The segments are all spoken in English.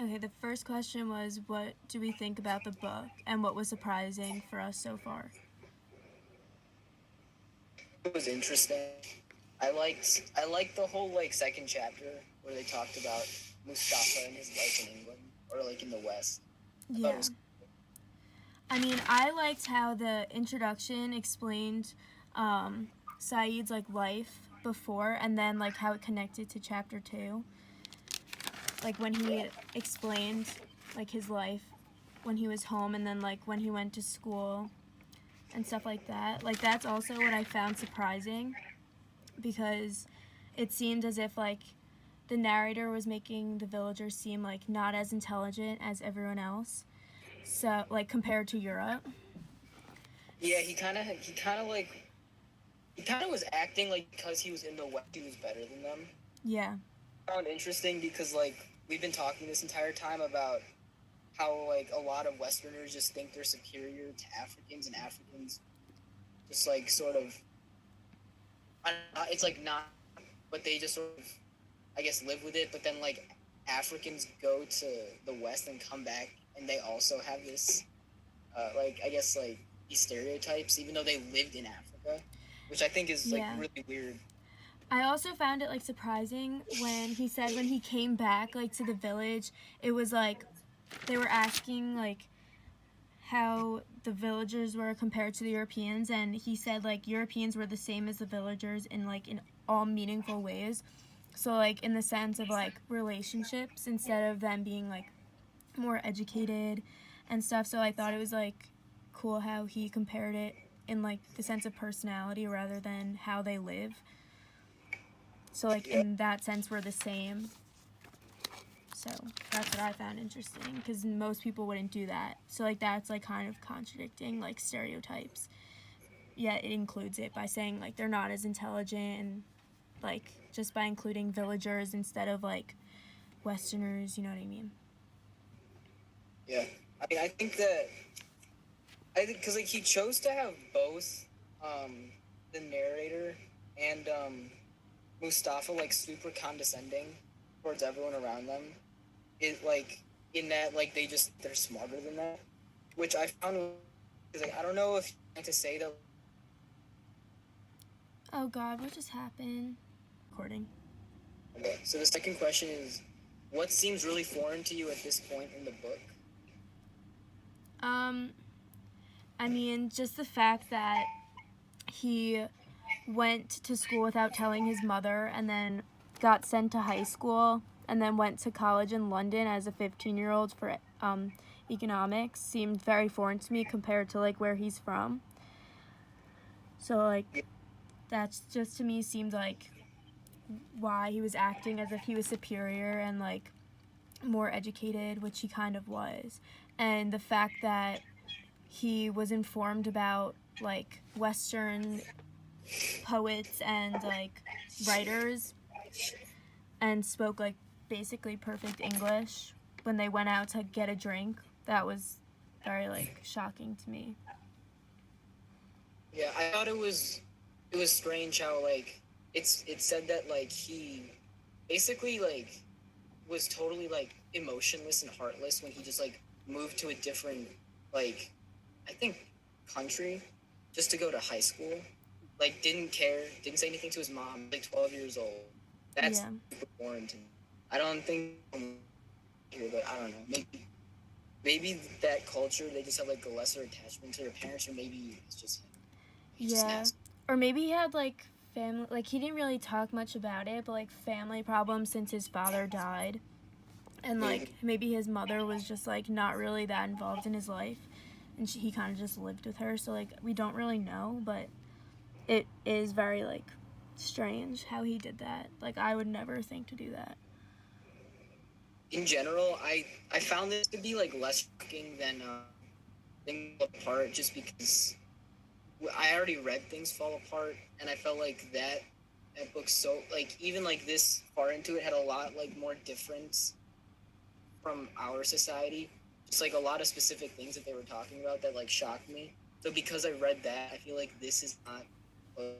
Okay, the first question was, what do we think about the book and what was surprising for us so far? It was interesting. I liked the whole like second chapter where they talked about Mustafa and his life in England or like in the West. I thought it Yeah. was I mean, I liked how the introduction explained Saeed's like life before and then like how it connected to chapter 2. Like when he explained like his life when he was home and then like when he went to school and stuff like that. Like that's also what I found surprising because it seemed as if like the narrator was making the villagers seem like not as intelligent as everyone else. So like compared to Europe. yeah. He kind of was acting like because he was in the West he was better than them. Yeah. I found interesting because like we've been talking this entire time about how like a lot of Westerners just think they're superior to Africans and Africans just like sort of it's like not, but they just sort of I guess live with it. But then like Africans go to the West and come back, and they also have this like I guess like these stereotypes, even though they lived in Africa, which I think is like Yeah. really weird. I also found it like surprising when he said when he came back like to the village, it was like they were asking like how the villagers were compared to the Europeans, and he said like Europeans were the same as the villagers in all meaningful ways. So like in the sense of like relationships instead of them being like more educated and stuff. So I thought it was like cool how he compared it in like the sense of personality rather than how they live. So like Yeah, in that sense we're the same. So that's what I found interesting because most people wouldn't do that. So like that's like kind of contradicting like stereotypes. Yet it includes it by saying like they're not as intelligent and like just by including villagers instead of like Westerners. You know what I mean? yeah. I mean, I think because like he chose to have both um, the narrator and Mustafa like super condescending towards everyone around them. It like in that like they're smarter than that, which I found because like I don't know if you like to say that. Oh God, what just happened? Recording. Okay, so the second question is, what seems really foreign to you at this point in the book? Um, I mean, just the fact that he went to school without telling his mother and then got sent to high school and then went to college in London as a 15-year-old for economics seemed very foreign to me compared to like where he's from. So like that's just to me seemed like why he was acting as if he was superior and like more educated, which he kind of was. And the fact that he was informed about like Western poets and like writers and spoke like basically perfect English when they went out to get a drink. That was very like shocking to me. Yeah, I thought it was strange how like it said that like he basically like was totally like emotionless and heartless when he just like moved to a different like I think country just to go to high school. Like didn't care, didn't say anything to his mom. Like 12 years old. That's Yeah. super foreign to me. I don't think here, but I don't know. Maybe that culture they just have like a lesser attachment to their parents, or maybe it's just him. He just Yeah. snaps. Or maybe he had like family like he didn't really talk much about it, but like family problems since his father died. And like Maybe. maybe his mother was just like not really that involved in his life and he kind of just lived with her. So like we don't really know, but it is very like strange how he did that. Like I would never think to do that. In general, I found this to be like less shocking than Things Fall Apart, just because I already read Things Fall Apart, and I felt like that book so like even like this far into it had a lot like more difference from our society. Just like a lot of specific things that they were talking about that like shocked me. So because I read that, I feel like this is not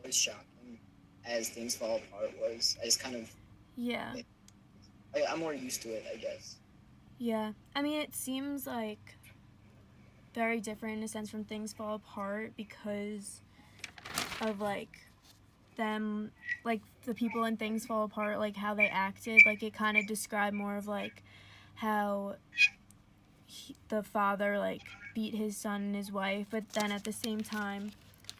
as shocking as Things Fall Apart was. I just kind of Yeah. I'm more used to it, I guess. Yeah. I mean, it seems like very different in a sense from Things Fall Apart because of like them, like the people in Things Fall Apart, like how they acted. Like it kind of described more of like how the father like beat his son and his wife, but then at the same time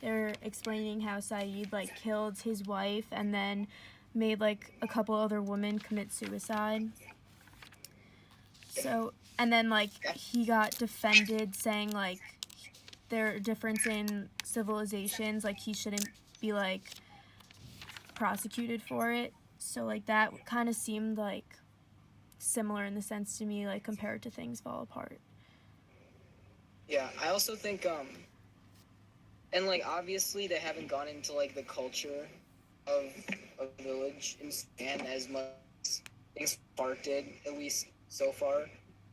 they're explaining how Saeed like killed his wife and then made like a couple other women commit suicide. So and then like he got defended saying like their difference in civilizations, like he shouldn't be like prosecuted for it. So like that kind of seemed like similar in the sense to me, like compared to Things Fall Apart. Yeah, I also think and like obviously they haven't gone into like the culture of a village in Sudan as much as Things Apart did, at least so far.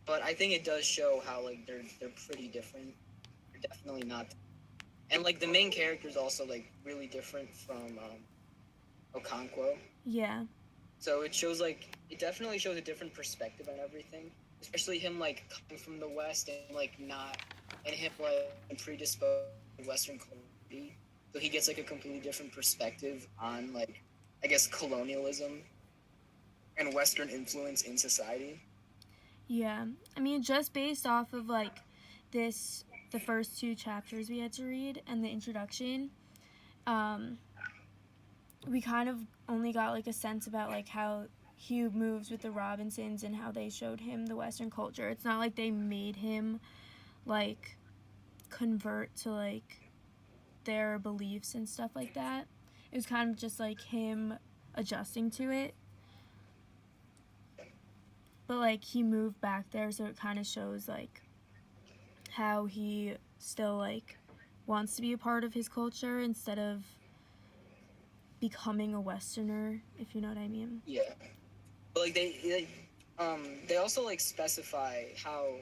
But I think it does show how like they're pretty different. They're definitely not, and like the main character is also like really different from Okonkwo. Yeah. So it shows like it definitely shows a different perspective on everything, especially him like coming from the West and like not and him like predisposed to Western culture. So he gets like a completely different perspective on like I guess colonialism and Western influence in society. Yeah. I mean, just based off of like the first two chapters we had to read and the introduction, um, we kind of only got like a sense about like how Hugh moves with the Robinsons and how they showed him the Western culture. It's not like they made him like convert to like their beliefs and stuff like that. It was kind of just like him adjusting to it. But like he moved back there, so it kind of shows like how he still like wants to be a part of his culture instead of becoming a Westerner, if you know what I mean. Yeah, but like they also like specify how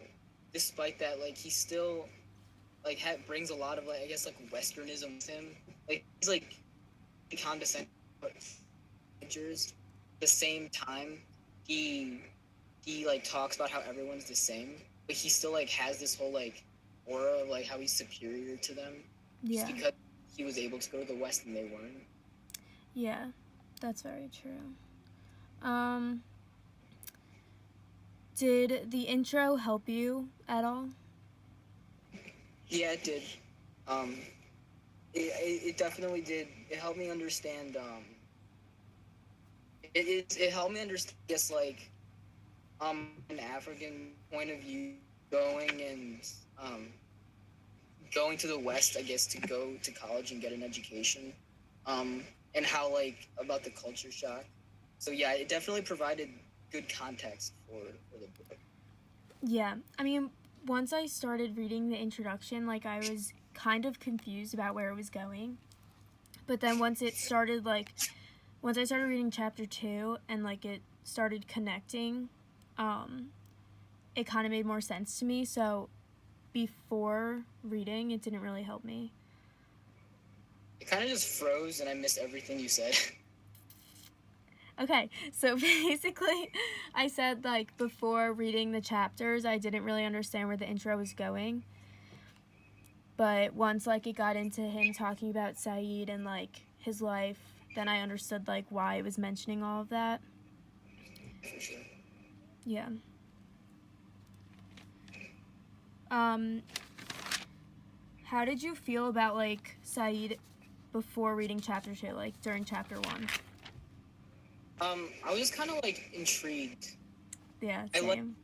despite that like he still like brings a lot of like I guess like Westernism with him. Like he's like condescending at the same time he like talks about how everyone's the same, but he still like has this whole like aura of like how he's superior to them just Yeah. because he was able to go to the West and they weren't. Yeah, that's very true. Did the intro help you at all? Yeah, it did. Um, it definitely did. It helped me understand. It helped me understand. I guess like an African point of view, going and going to the West. I guess to go to college and get an education. And how like about the culture shock. So yeah, it definitely provided good context for the book. Yeah, I mean, once I started reading the introduction, like I was kind of confused about where it was going. But then once I started reading chapter 2 and like it started connecting, it kind of made more sense to me. So before reading, it didn't really help me. It kind of just froze, and I missed everything you said. Okay, so basically, I said like before reading the chapters, I didn't really understand where the intro was going. But once like it got into him talking about Saeed and like his life, then I understood like why it was mentioning all of that. For sure. Yeah. Um, how did you feel about like Saeed before reading chapter 2, like during chapter 1? I was just kind of like intrigued. Yeah, I same.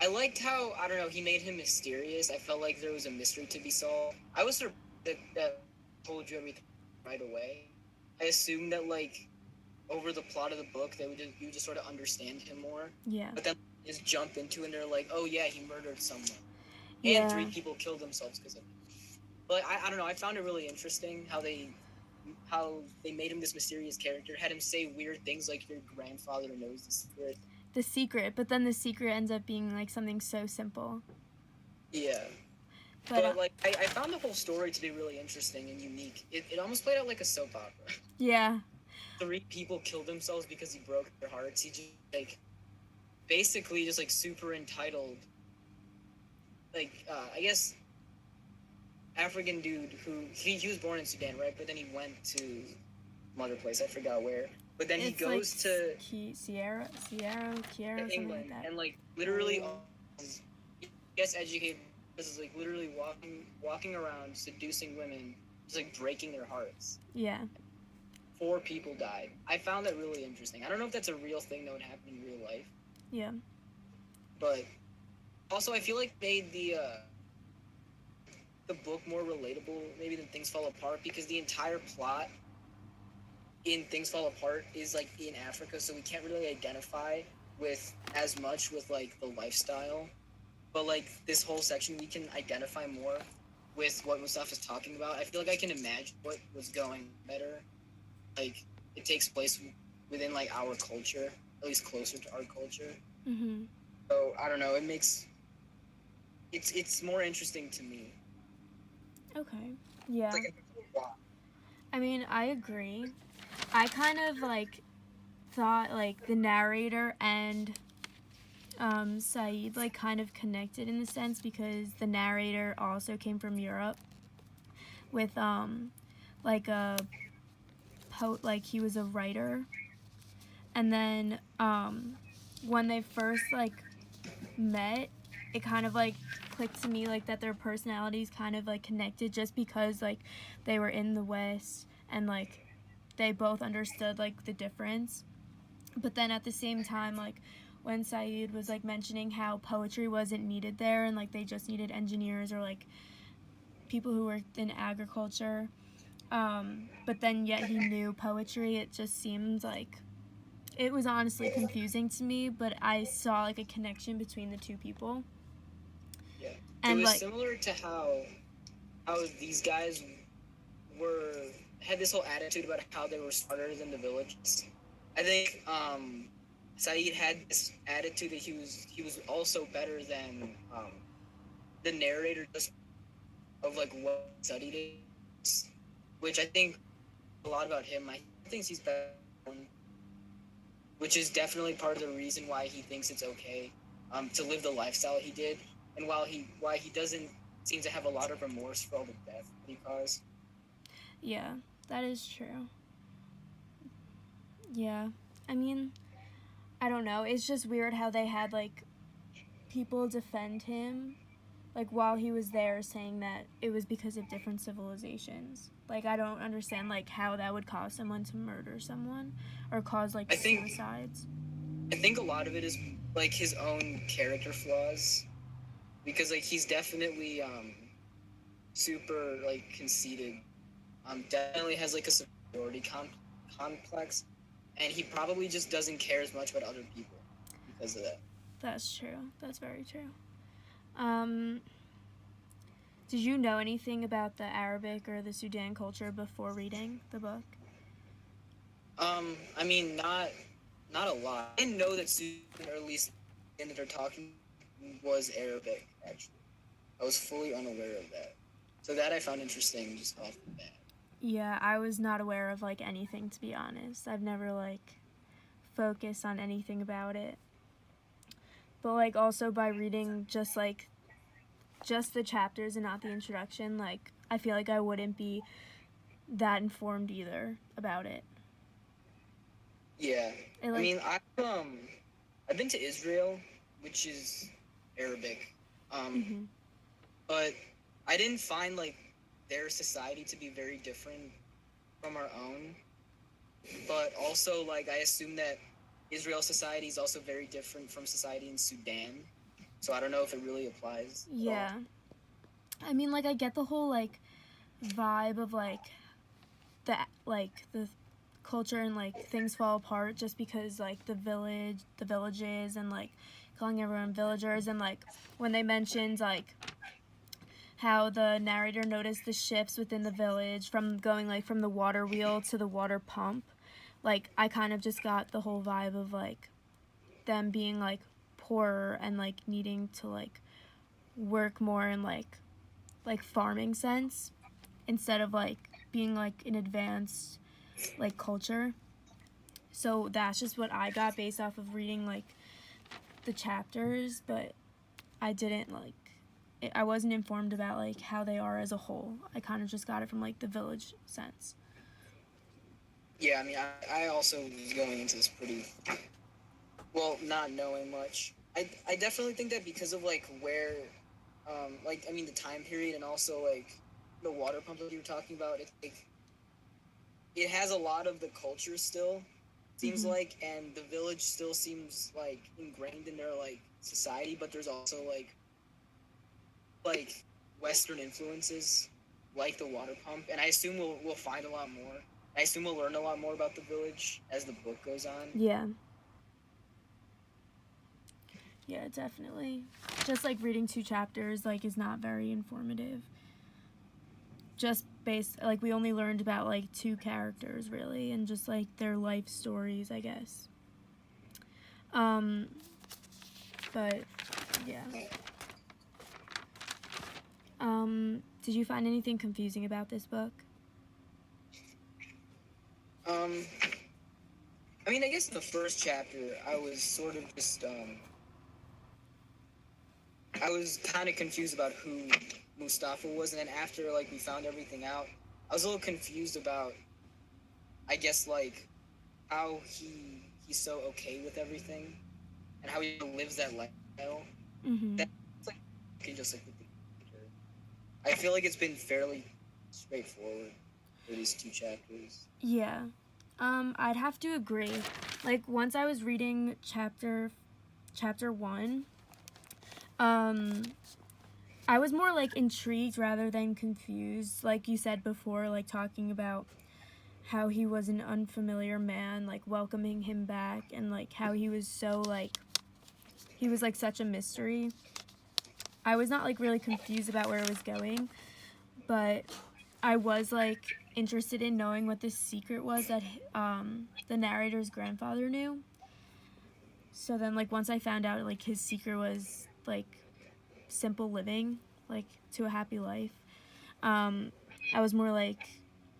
I liked how I don't know he made him mysterious. I felt like there was a mystery to be solved. I was surprised that told you everything right away. I assumed that like over the plot of the book that you just sort of understand him more. Yeah. But then just jump into it and they're like, oh yeah, he murdered someone, Yeah. and 3 people killed themselves because of it. But I don't know. I found it really interesting how they made him this mysterious character, had him say weird things like your grandfather knows the secret. The secret, but then the secret ends up being like something so simple. Yeah. But like, I found the whole story to be really interesting and unique. It almost played out like a soap opera. Yeah. 3 people killed themselves because he broke their hearts. He just like basically just like super entitled, like I guess African dude who he was born in Sudan, right? But then he went to some other place, I forgot where. But then he It's like goes to Sierra, something England like that. and like literally Oh. he gets educated. This is like literally walking around seducing women, just like breaking their hearts. Yeah. 4 people died. I found that really interesting. I don't know if that's a real thing that would happen in real life. Yeah. But also, I feel like made the book more relatable maybe than Things Fall Apart, because the entire plot in Things Fall Apart is like in Africa, so we can't really identify with as much with like the lifestyle. But like this whole section, we can identify more with what Mustafa's talking about. I feel like I can imagine what was going better. Like it takes place within like our culture, at least closer to our culture. Mhm. So I don't know. It makes it's more interesting to me. Okay. Yeah. It's like I mean, I agree. I kind of like thought like the narrator and Saeed like kind of connected in the sense because the narrator also came from Europe with like a like he was a writer, and then when they first like met, it kind of like clicked to me like that their personalities kind of like connected just because like they were in the West and like they both understood like the difference. But then at the same time, like when Saeed was like mentioning how poetry wasn't needed there and like they just needed engineers or like people who worked in agriculture, but then yet he knew poetry, it just seemed like it was honestly confusing to me, but I saw like a connection between the two people. yeah. And It was like similar to how these guys were had this whole attitude about how they were smarter than the villages. I think Saeed had this attitude that he was also better than the narrator just of like what he studied is, which I think a lot about him. I think he's better, which is definitely part of the reason why he thinks it's okay to live the lifestyle he did, and why he doesn't seem to have a lot of remorse for all the death that he caused. yeah, that is true. Yeah. I mean, I don't know. It's just weird how they had like people defend him like while he was there saying that it was because of different civilizations. Like I don't understand like how that would cause someone to murder someone or cause like I think suicides. I think a lot of it is like his own character flaws, because like he's definitely super like conceited. Definitely has like a superiority complex, and he probably just doesn't care as much about other people because of that. That's true. That's very true. Um did you know anything about the Arabic or the Sudan culture before reading the book? I mean, not a lot. I didn't know that Sudan, or at least the that they're talking, was Arabic. Actually, I was fully unaware of that. So that I found interesting just off the bat. Yeah, I was not aware of like anything to be honest. I've never like focused on anything about it. But like also by reading just the chapters and not the introduction, like I feel like I wouldn't be that informed either about it. Yeah, It I like mean, I've been to Israel, which is Arabic, mhm. but I didn't find like their society to be very different from our own. But also, like, I assume that Israel society is also very different from society in Sudan. So I don't know if it really applies at all. Yeah. I mean like I get the whole like vibe of the culture and like things fall apart just because like the villages and like calling everyone villagers and like when they mentioned like how the narrator noticed the shifts within the village from going like from the water wheel to the water pump, like I kind of just got the whole vibe of like them being like poorer and like needing to like work more in like farming sense instead of like being like an advanced like culture. So that's just what I got based off of reading like the chapters, but I didn't like I wasn't informed about like how they are as a whole. I kind of just got it from like the village sense. Yeah, I mean, I also was going into this pretty well, not knowing much. I definitely think that because of like where, like I mean the time period and also like the water pump that you were talking about, it has a lot of the culture still seems like, and the village still seems like ingrained in their like society, but there's also like Western influences like the water pump, and I assume we'll find a lot more. I assume we'll learn a lot more about the village as the book goes on. Yeah. Yeah, definitely. Just like reading 2 chapters like is not very informative. Just based like we only learned about like 2 characters really and just like their life stories, I guess. But yeah. Did you find anything confusing about this book? I mean, I guess the first chapter, I was sort of just, I was kind of confused about who Mustafa was, and then after, like, we found everything out, I was a little confused about, I guess, like, how he's so okay with everything, and how he lives that lifestyle. That's, like, okay, just, like, with the character. I feel like it's been fairly straightforward for these 2 chapters. Yeah. I'd have to agree. Like once I was reading chapter 1, I was more like intrigued rather than confused. Like you said before, like talking about how he was an unfamiliar man, like welcoming him back, and like how he was so like he was like such a mystery. I was not like really confused about where it was going, but I was like interested in knowing what this secret was that the narrator's grandfather knew. So then like once I found out like his secret was like simple living, like to a happy life, I was more like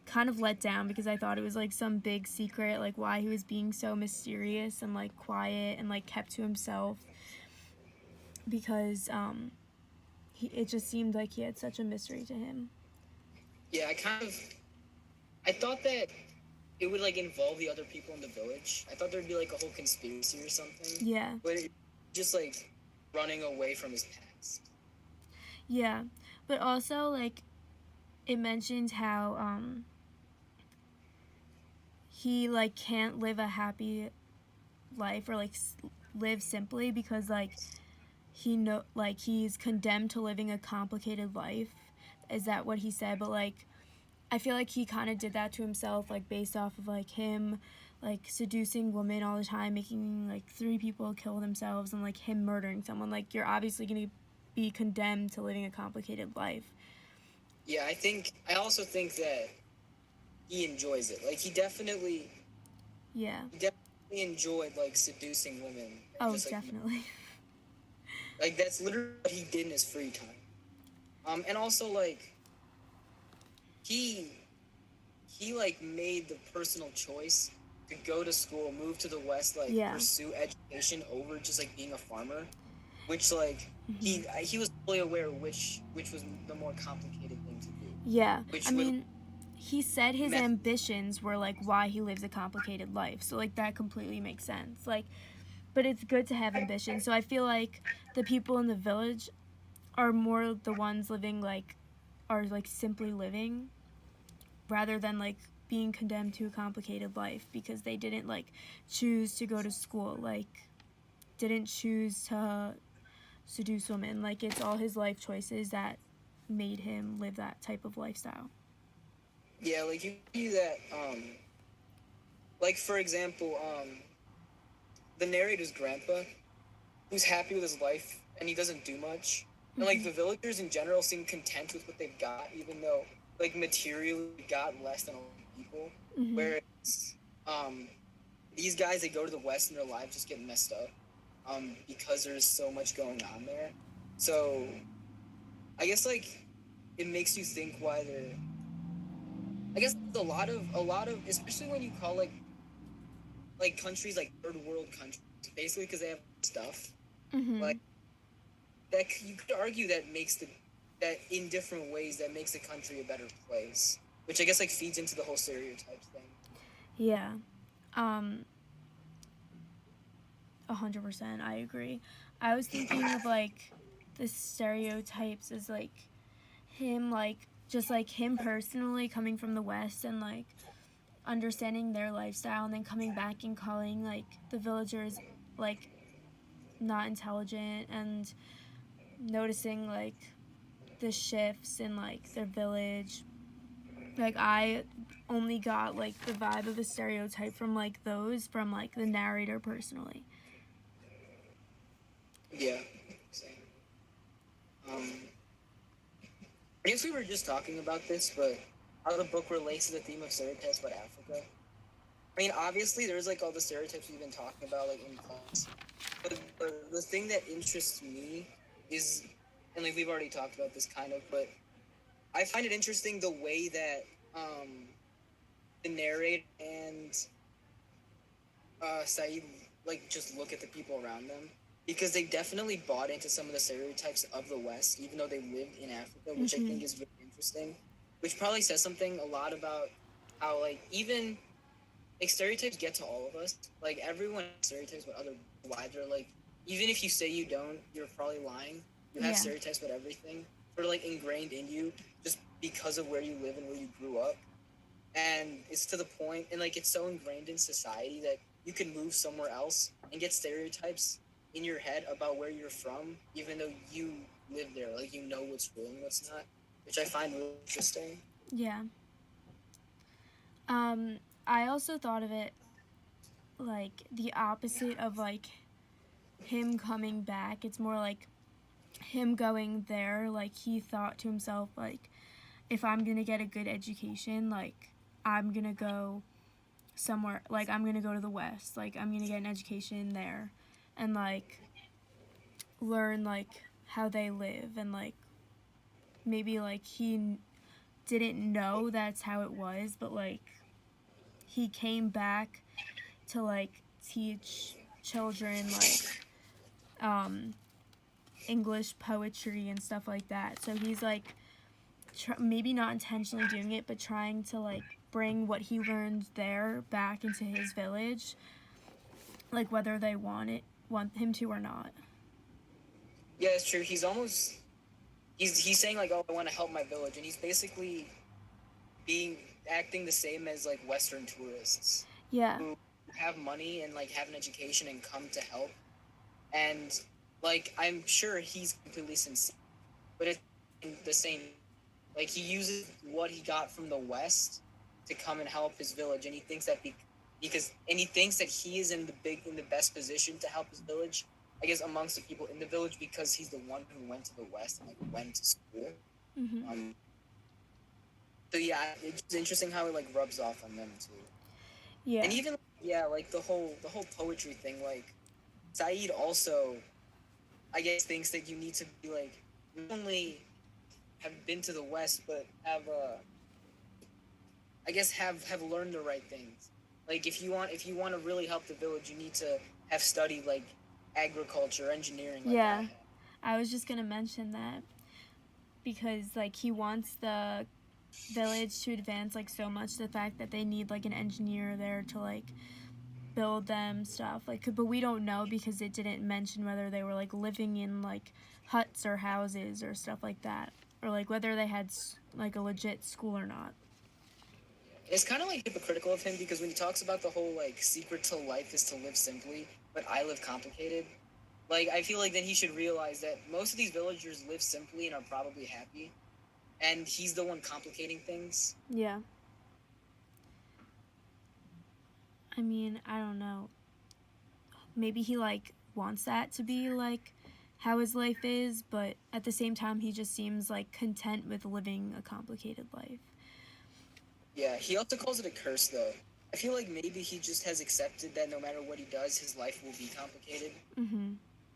kind of let down because I thought it was like some big secret, like why he was being so mysterious and like quiet and like kept to himself, because it just seemed like he had such a mystery to him. Yeah, I thought that it would like involve the other people in the village. I thought there'd be like a whole conspiracy or something. Yeah. But just like running away from his past. Yeah, but also like it mentioned how he like can't live a happy life or like live simply because like he's condemned to living a complicated life. Is that what he said? But like I feel like he kind of did that to himself, like based off of like him like seducing women all the time, making like 3 people kill themselves, and like him murdering someone. Like you're obviously going to be condemned to living a complicated life. Yeah, I also think that he enjoys it. Like he definitely enjoyed like seducing women. Oh, just, like, definitely. Like that's literally what he did in his free time. And also like he like made the personal choice to go to school, move to the West, like pursue education over just like being a farmer, which like he was fully aware which was the more complicated thing to do. Yeah, I mean, he said his ambitions were like why he lives a complicated life, so like that completely makes sense. Like, but it's good to have ambition. So I feel like the people in the village are more the ones living like are like simply living, rather than like being condemned to a complicated life because they didn't like choose to go to school, like didn't choose to seduce women. Like it's all his life choices that made him live that type of lifestyle. Yeah, like you see that like for example, the narrator's grandpa, who's happy with his life and he doesn't do much. And like the villagers in general seem content with what they've got, even though like materially got less than a lot of people. Whereas these guys, they go to the West and their lives just get messed up because there's so much going on there. So I guess like it makes you think why they're. I guess a lot of especially when you call like countries like third world countries, basically because they have stuff. Mhm. Like that, you could argue that that in different ways that makes the country a better place, which I guess like feeds into the whole stereotypes thing. Yeah. Um 100%, I agree. I was thinking of like the stereotypes as like him, like just like him personally coming from the West and like understanding their lifestyle and then coming back and calling like the villagers like not intelligent and noticing like the shifts in like their village. Like I only got like the vibe of the stereotype from like those from like the narrator personally. Yeah. Same. Um, I guess we were just talking about this, but how the book relates to the theme of stereotypes about Africa. I mean, obviously, there's like all the stereotypes we've been talking about, like in class. But the thing that interests me is, and like we've already talked about this kind of, but I find it interesting the way that the narrator and Saeed like just look at the people around them because they definitely bought into some of the stereotypes of the West, even though they lived in Africa, which I Mhm. think is very interesting. Which probably says something a lot about how like even like stereotypes get to all of us. Like everyone has stereotypes about other why they're like even if you say you don't, you're probably lying. You have Yeah. stereotypes about everything. They're like ingrained in you just because of where you live and where you grew up. And it's to the point and like it's so ingrained in society that you can move somewhere else and get stereotypes in your head about where you're from, even though you live there. Like you know what's real and what's not, which I find really interesting. Yeah. Um I also thought of it like the opposite of like him coming back. It's more like him going there, like he thought to himself like if I'm going to get a good education, like I'm going to go somewhere, like I'm going to go to the West, like I'm going to get an education there and like learn like how they live and like maybe like he didn't know that's how it was, but like he came back to like teach children like um English poetry and stuff like that. So he's like maybe not intentionally doing it, but trying to like bring what he learned there back into his village, like whether they want him to or not. Yeah, it's true. He's saying like, oh, I want to help my village, and he's basically being acting the same as like Western tourists Yeah. who have money and like have an education and come to help. And like I'm sure he's completely sincere, but it's the same. Like he uses what he got from the West to come and help his village, and he thinks that he thinks that he is in the best position to help his village. I guess amongst the people in the village because he's the one who went to the West and like went to school. Mhm. Um, so yeah, it's interesting how it like rubs off on them too. Yeah. And even yeah, like the whole poetry thing. Like Saeed also, I guess, thinks that you need to be like not only have been to the West, but have I guess have learned the right things. Like if you want to really help the village, you need to have studied like agriculture, engineering, like I Yeah. have. I was just going to mention that because like he wants the village to advance like so much, the fact that they need like an engineer there to like build them stuff, like but we don't know because it didn't mention whether they were like living in like huts or houses or stuff like that, or like whether they had like a legit school or not. It's kind of like hypocritical of him because when he talks about the whole like secret to life is to live simply, but I live complicated. Like I feel like then he should realize that most of these villagers live simply and are probably happy, and he's the one complicating things. Yeah. I mean, I don't know, maybe he like wants that to be like how his life is, but at the same time he just seems like content with living a complicated life. Yeah, he also calls it a curse though. I feel like maybe he just has accepted that no matter what he does, his life will be complicated. Mhm.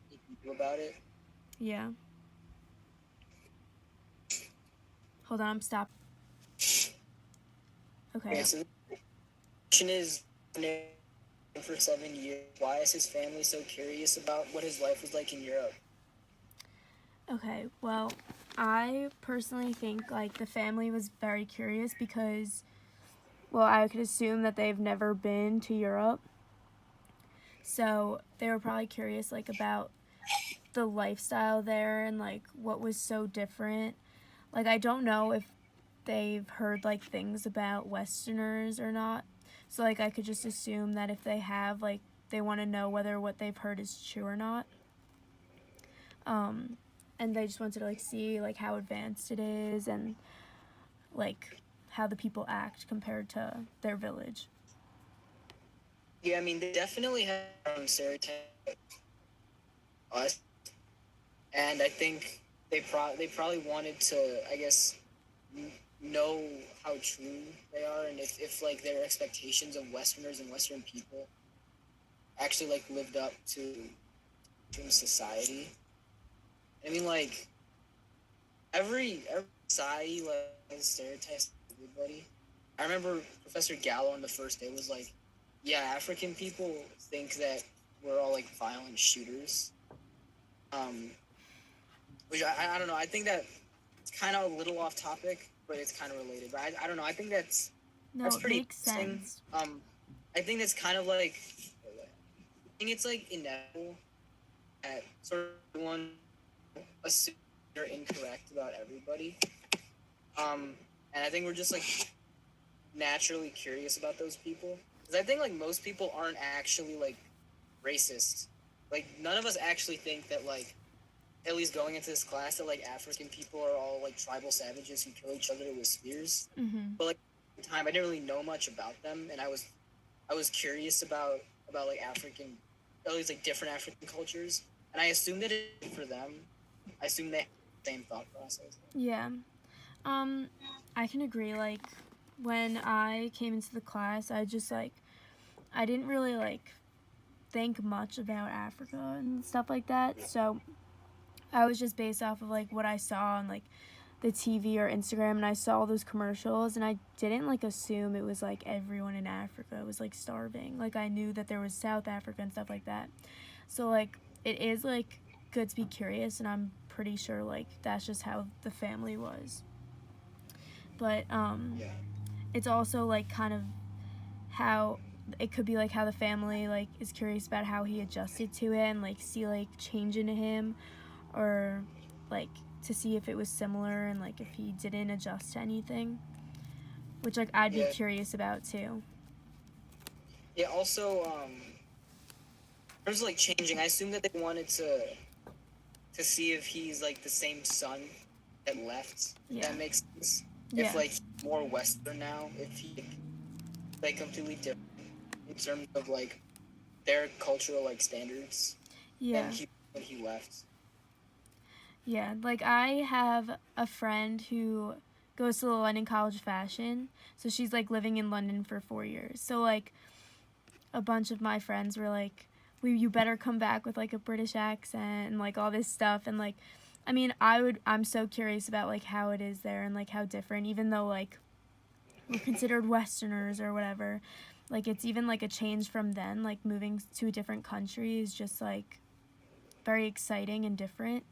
He can do about it. Yeah. Hold on, stop. Okay. Okay, so the question is for 7 years. Why is his family so curious about what his life was like in Europe? Okay, well, I personally think like the family was very curious because, well, I could assume that they've never been to Europe. So they were probably curious like about the lifestyle there and like what was so different. Like I don't know if they've heard like things about Westerners or not. So like I could just assume that if they have, like they want to know whether what they've heard is true or not. Um, and they just wanted to like see like how advanced it is and like how the people act compared to their village. Yeah, I mean, they definitely have their own stereotypes of us, and I think they probably wanted to, I guess, know how true they are, and if like their expectations of Westerners and Western people actually like lived up to society. I mean, like every society like has stereotypes of everybody. I remember Professor Gallo on the first day was like, "Yeah, African people think that we're all like violent shooters." Um, which I don't know. I think that it's kind of a little off topic, but it's kind of related. But I don't know. I think No, that's it pretty makes interesting. sense. I think that's kind of like I think it's like inevitable that sort of everyone assumes they're incorrect about everybody. And I think we're just like naturally curious about those people because I think like most people aren't actually like racist. Like none of us actually think that like at least going into this class that like African people are all like tribal savages who kill each other with spears. Mm-hmm. But like at the time I didn't really know much about them, and I was curious about like African, at least like different African cultures, and I assumed that it for them. I assumed they had the same thought process. Yeah. Um, I can agree. Like when I came into the class, I just like I didn't really like think much about Africa and stuff like that. So I was just based off of like what I saw on like the TV or Instagram, and I saw all those commercials, and I didn't like assume it was like everyone in Africa was like starving. Like I knew that there was South Africa and stuff like that. So like it is like good to be curious, and I'm pretty sure like that's just how the family was. But Yeah. it's also like kind of how it could be like how the family like is curious about how he adjusted to it and like see like change in him, or like to see if it was similar and like if he didn't adjust to anything, which like I'd be Yeah. curious about too. Yeah. Also, in terms of like changing, I assume that they wanted to see if he's like the same son that left. If Yeah. that makes sense. Yeah. If like he's more Western now, if he like completely different in terms of like their cultural like standards Yeah. than he when he left. Yeah, like I have a friend who goes to the London College of Fashion, so she's like living in London for 4 years. So like a bunch of my friends were like, "We, you better come back with like a British accent and like all this stuff." And like, I mean, I'm so curious about like how it is there and like how different, even though like we're considered Westerners or whatever. Like it's even like a change from then. Like moving to a different country is just like very exciting and different.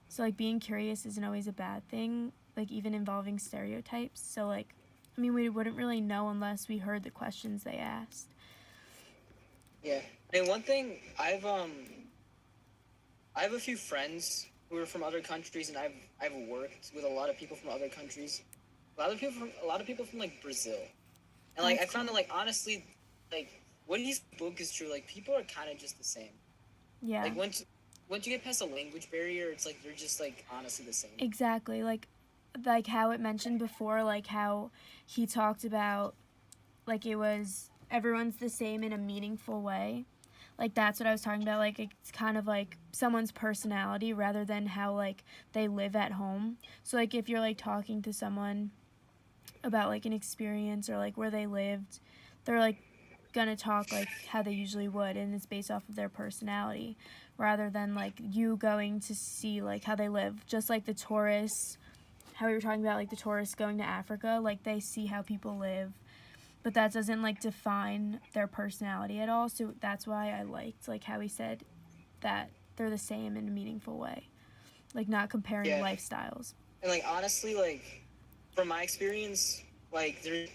So like being curious isn't always a bad thing, like even involving stereotypes. So like I mean we wouldn't really know unless we heard the questions they asked. Yeah. And one thing I have a few friends who are from other countries, and I've worked with a lot of people from other countries. A lot of people from like Brazil. And like That's I found that cool. like honestly, like what he's book is true. Like people are kind of just the same. Yeah. Like once you get past the language barrier, it's like they're just like honestly the same. Exactly. Like how it mentioned before, like how he talked about like it was everyone's the same in a meaningful way. Like that's what I was talking about. Like it's kind of like someone's personality rather than how like they live at home. So like if you're like talking to someone about like an experience or like where they lived, they're like gonna talk like how they usually would, and it's based off of their personality rather than like you going to see like how they live. Just like the tourists, how we were talking about like the tourists going to Africa, like they see how people live, but that doesn't like define their personality at all. So that's why I liked like how he said that they're the same in a meaningful way, like not comparing Yeah. lifestyles. And like honestly, like from my experience, like there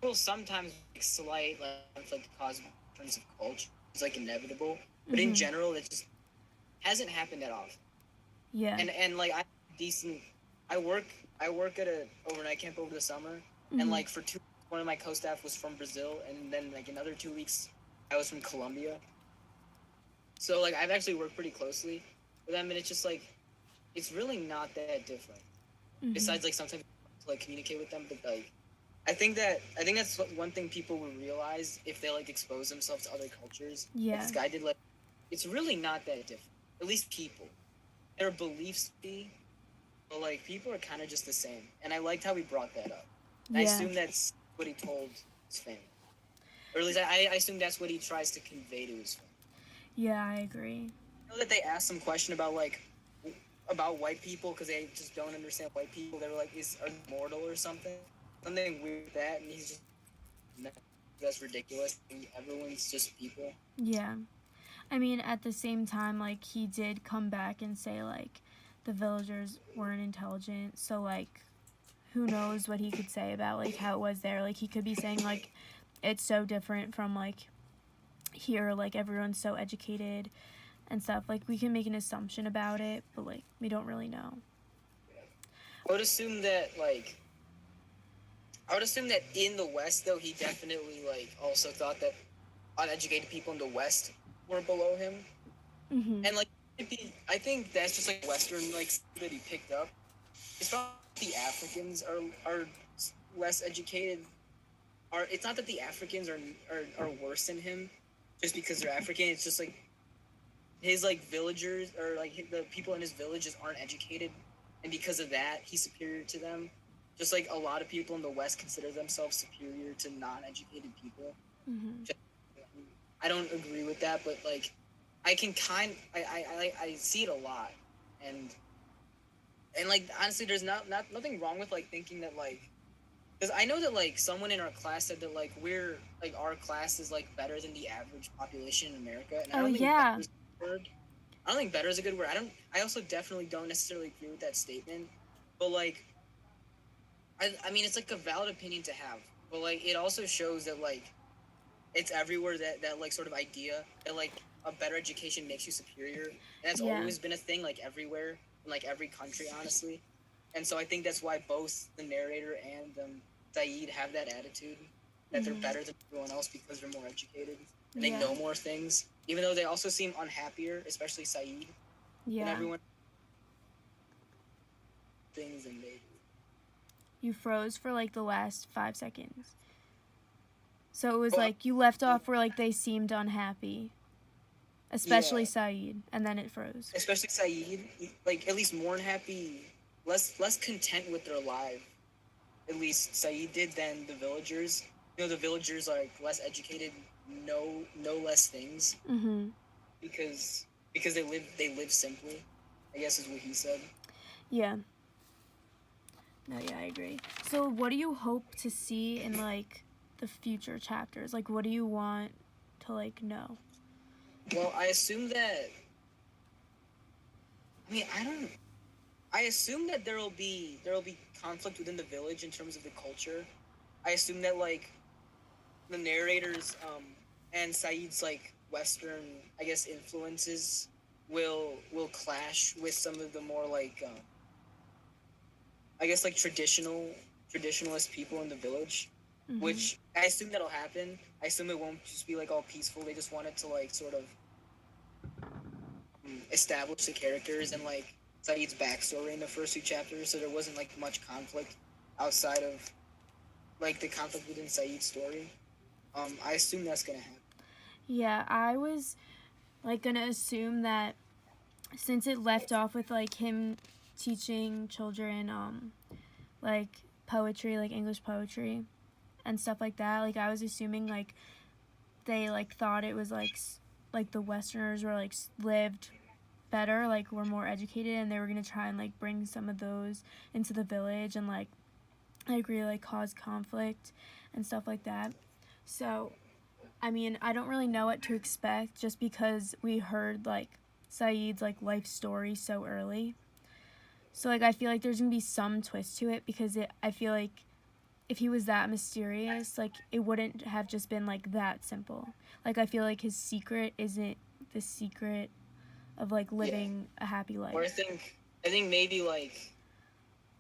will sometimes be slight like conflict cause difference of culture. It's like inevitable, but in general, it just hasn't happened that often. Yeah. And like I decent. I work at a overnight camp over the summer, and like for 2 one of my co-staff was from Brazil, and then like another 2 weeks I was from Colombia. So like I've actually worked pretty closely with them, and it's just like it's really not that different. Besides like sometimes to like communicate with them, but like I think that's one thing people will realize if they like expose themselves to other cultures. Yeah. Like this guy did, like it's really not that different. At least people, their beliefs be, but like people are kind of just the same. And I liked how he brought that up. And I assume that's what he told his family, or at least I assume that's what he tries to convey to his family. Yeah, I agree. I know that they asked some question about like about white people because they just don't understand white people. They were like, are they mortal or something weird with that, and he's just no, that's ridiculous. Everyone's just people. Yeah. I mean, at the same time, like, he did come back and say, like, the villagers weren't intelligent, so, like, who knows what he could say about, like, how it was there. Like, he could be saying, like, it's so different from, like, here, like, everyone's so educated and stuff. Like, we can make an assumption about it, but, like, we don't really know. I would assume that in the West, though, he definitely, like, also thought that uneducated people in the West were below him. And, like, I think that's just, like, Western, like, that he picked up. It's not that the Africans are less educated. It's not that the Africans are worse than him just because they're African. It's just, like, his, like, villagers, or, like, the people in his villages aren't educated. And because of that, he's superior to them. Just like a lot of people in the West consider themselves superior to non-educated people. I don't agree with that, but like I can I see it a lot, and like honestly, there's nothing wrong with like thinking that like, because I know that like someone in our class said that like our class is like better than the average population in America, and I don't think better is a good word. I don't think better is a good word. I also definitely don't necessarily agree with that statement, but like. I mean, it's like a valid opinion to have, but like it also shows that like it's everywhere that like sort of idea that like a better education makes you superior. And that's always been a thing, like everywhere in like every country, honestly. And so I think that's why both the narrator and Saeed have that attitude that they're better than everyone else because they're more educated and they know more things, even though they also seem unhappier, especially Saeed, than everyone. Things and they. You froze for like the last 5 seconds. So it was like you left off where like they seemed unhappy. Especially Saeed, and then it froze. Especially Saeed, like at least more unhappy, less content with their life. At least Saeed did than the villagers. You know, the villagers are like less educated, know less things. Because they live simply, I guess is what he said. Yeah. No, yeah, I agree. So what do you hope to see in like the future chapters? Like what do you want to like know? Well, I assume that I assume that there'll be conflict within the village in terms of the culture. I assume that like the narrators and Saeed's like Western, I guess, influences will clash with some of the more like I guess like traditionalist people in the village, which I assume that'll happen. I assume it won't just be like all peaceful. They just wanted to like sort of establish the characters and like Saeed's backstory in the first 2 chapters, so there wasn't like much conflict outside of like the conflict within Saeed's story. I assume that's gonna happen. Yeah, I was like gonna assume that since it left off with like him teaching children like poetry, like English poetry and stuff like that, like I was assuming like they like thought it was like the Westerners were like lived better, like were more educated, and they were gonna try and like bring some of those into the village and like I agree, like cause conflict and stuff like that. So, I mean, I don't really know what to expect just because we heard like Saeed's like life story so early. So like I feel like there's gonna be some twist to it because I feel like if he was that mysterious, like it wouldn't have just been like that simple. Like I feel like his secret isn't the secret of like Yeah. living a happy Or life. I think maybe like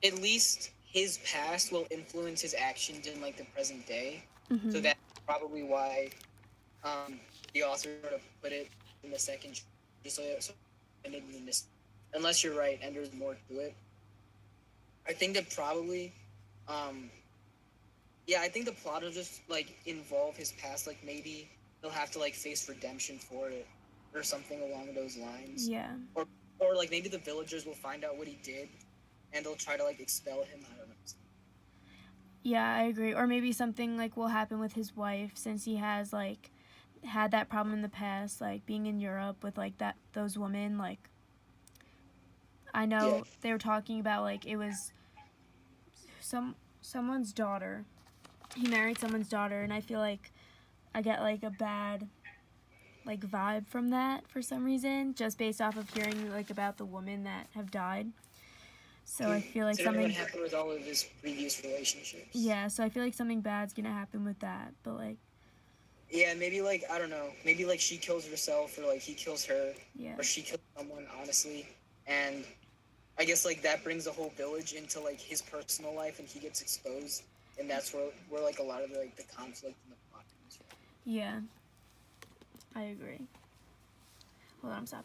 at least his past will influence his actions in like the present day. So Mm-hmm. that's probably why the author sort of put it in the second, just so unless you're right and there's more to it. I think that probably, um, yeah, I think the plot will just like involve his past. Like maybe he'll have to like face redemption for it, or something along those lines. Yeah. Or or like maybe the villagers will find out what he did, and they'll try to like expel him. I don't know. Yeah, I agree. Or maybe something like will happen with his wife since he has like had that problem in the past, like being in Europe with like those women. Like I Yeah, know they were talking about like it was someone's daughter. He married someone's daughter, and I feel like I get like a bad like vibe from that for some reason, just based off of hearing like about the women that have died. So I feel like considering what something, happened with all of his previous relationships. yeah. So I feel like something bad's gonna happen with that. But like, Yeah, maybe like I don't know, maybe like she kills herself, or like he kills her, yeah, or she kills someone. Honestly, and I guess like that brings the whole village into like his personal life, and he gets exposed, and that's where like a lot of the conflict and the plot comes from. yeah, I agree. Hold on, I'm stopping.